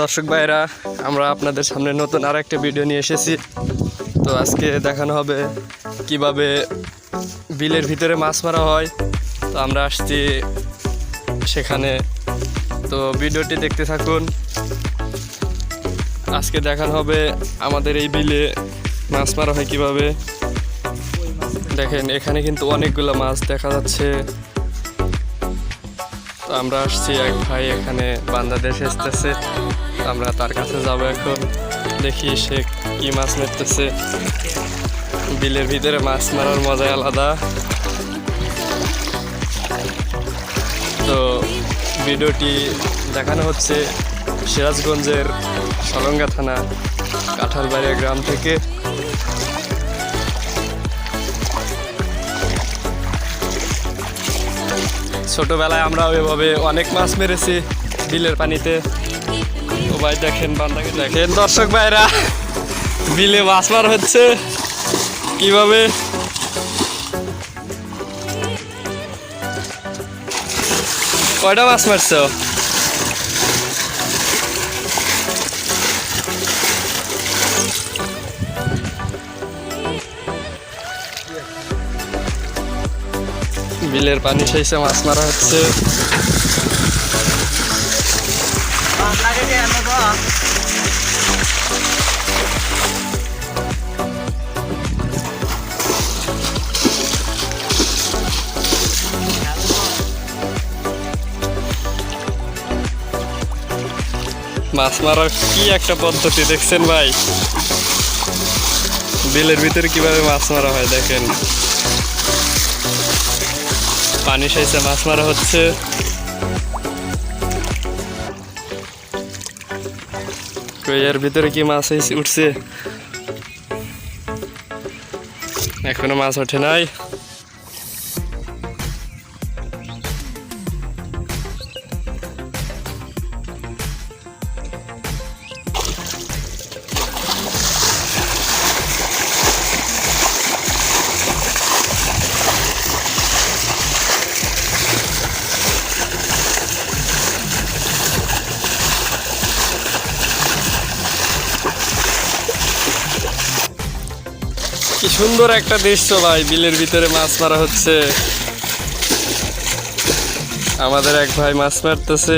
দর্শক ভাইরা, আমরা আপনাদের সামনে নতুন আর একটা ভিডিও নিয়ে এসেছি। তো আজকে দেখানো হবে কিভাবে বিলের ভিতরে মাছ মারা হয়। তো আমরা আসছি সেখানে, তো ভিডিওটি দেখতে থাকুন। আজকে দেখানো হবে আমাদের এই বিলে মাছ মারা হয় কিভাবে। দেখেন এখানে কিন্তু অনেকগুলো মাছ দেখা যাচ্ছে। তো আমরা আসছি, এক ভাই এখানে বাংলাদেশ এসতেছে, আমরা তার কাছে যাব এখন, দেখি সে কি মাছ মারতেছে। বিলের ভিতরে মাছ মারার মজাই আলাদা। তো ভিডিওটি দেখানো হচ্ছে সিরাজগঞ্জের সলঙ্গা থানা কাঁঠালবাড়িয়া গ্রাম থেকে। ছোটবেলায় আমরা ওইভাবে অনেক মাছ মেরেছি বিলের পানিতে। ও ভাই দেখেন, বান্দাকে দেখেন দর্শক ভাইরা, বিলে মাছ মার হচ্ছে কিভাবে। কয়টা মাছ মারছ? বিলের পানি সেইসে মাছ মারা হচ্ছে। মাছ মারার কি একটা পদ্ধতি দেখছেন ভাই, বিলের ভিতরে কিভাবে মাছ মারা হয় দেখেন। পানি সাইজে মাছ মারা হচ্ছে। এর ভিতরে কি মাছ উঠছে? এখনো মাছ ওঠে নাই। কি সুন্দর একটা দৃশ্য ভাই, বিলের ভিতরে মাছ মারা হচ্ছে। আমাদের এক ভাই মাছ মারতেছে,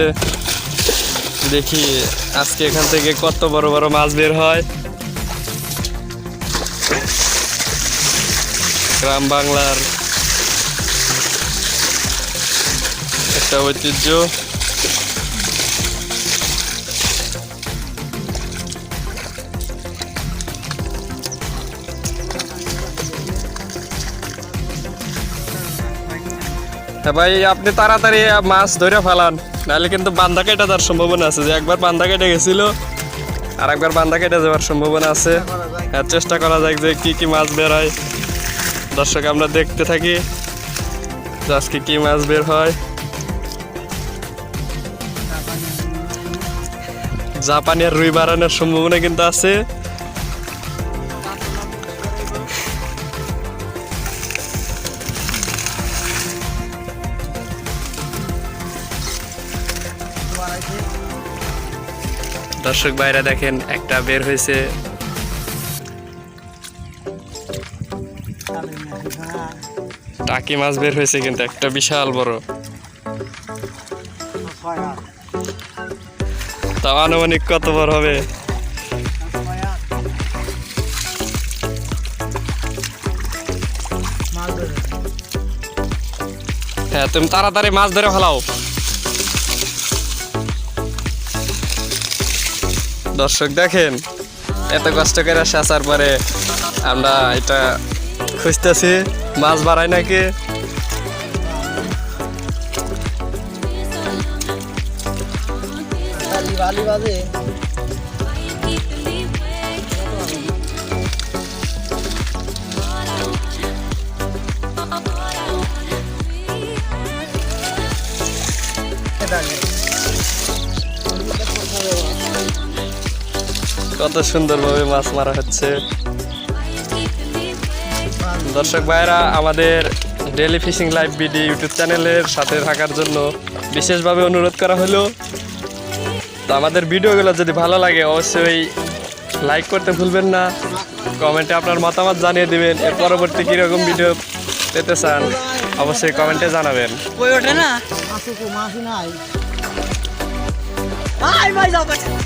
দেখি আজকে এখান থেকে কত বড় বড় মাছ বের হয়। গ্রাম বাংলার একটা ঐতিহ্য। ভাই আপনি তাড়াতাড়ি মাছ ধরে ফেলান, নাহলে কিন্তু বান্ধা কেটে যাওয়ার সম্ভাবনা আছে। যে একবার বান্ধা কেটে গেছিল, আর একবার বান্ধা কেটে যাওয়ার সম্ভাবনা আছে। চেষ্টা করা যাক যে কি কি মাছ বের হয়। দর্শক আমরা দেখতে থাকি যে আজকে কি মাছ বের হয়। জাপানি আর রুই বাড়ানোর সম্ভাবনা কিন্তু আছে। দর্শক ভাইরা দেখেন, একটা বের হয়েছে। টাকি মাছ বের হয়েছে কিন্তু একটা বিশাল বড়। তা আনুমানিক কত বড় হবে? হ্যাঁ, তুমি তাড়াতাড়ি মাছ ধরে ফেলাও। দর্শক দেখেন, এত কষ্ট করে আসার পরে আমরা এটা খুঁজতেছি মাছ বাড়ায় নাকি। কত সুন্দরভাবে মাছ মারা হচ্ছে। দর্শক ভাইরা, আমাদের daily fishing live video YouTube চ্যানেলের সাথে থাকার জন্য বিশেষভাবে অনুরোধ করা হলো। তো আমাদের ভিডিওগুলো যদি ভালো লাগে অবশ্যই লাইক করতে ভুলবেন না, কমেন্টে আপনার মতামত জানিয়ে দিবেন। এর পরবর্তী কীরকম ভিডিও পেতে চান অবশ্যই কমেন্টে জানাবেন।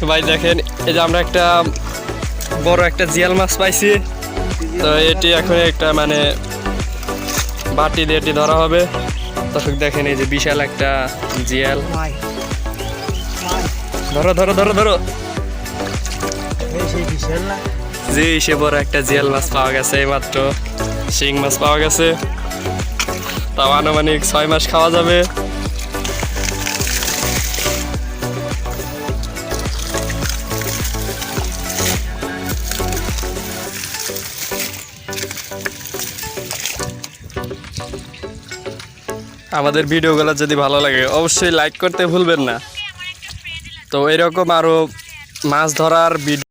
ভাই দেখেন, এই যে আমরা একটা বড় একটা জিয়াল মাছ পাইছি। তো এটি এখন একটা মানে বাটি দিয়ে এটি ধরা হবে। দর্শক দেখেন, এই যে বিশাল একটা জিয়াল। ধরো ধরো ধরো ধরো, জি সে বড় একটা জিয়াল মাছ পাওয়া গেছে এইমাত্র। শিং মাছ পাওয়া গেছে, তাও আনুমানিক 6 মাস খাওয়া যাবে। আমাদের ভিডিওগুলো যদি ভালো লাগে অবশ্যই লাইক করতে ভুলবেন না। তো এরকম আরও মাছ ধরার ভিডিও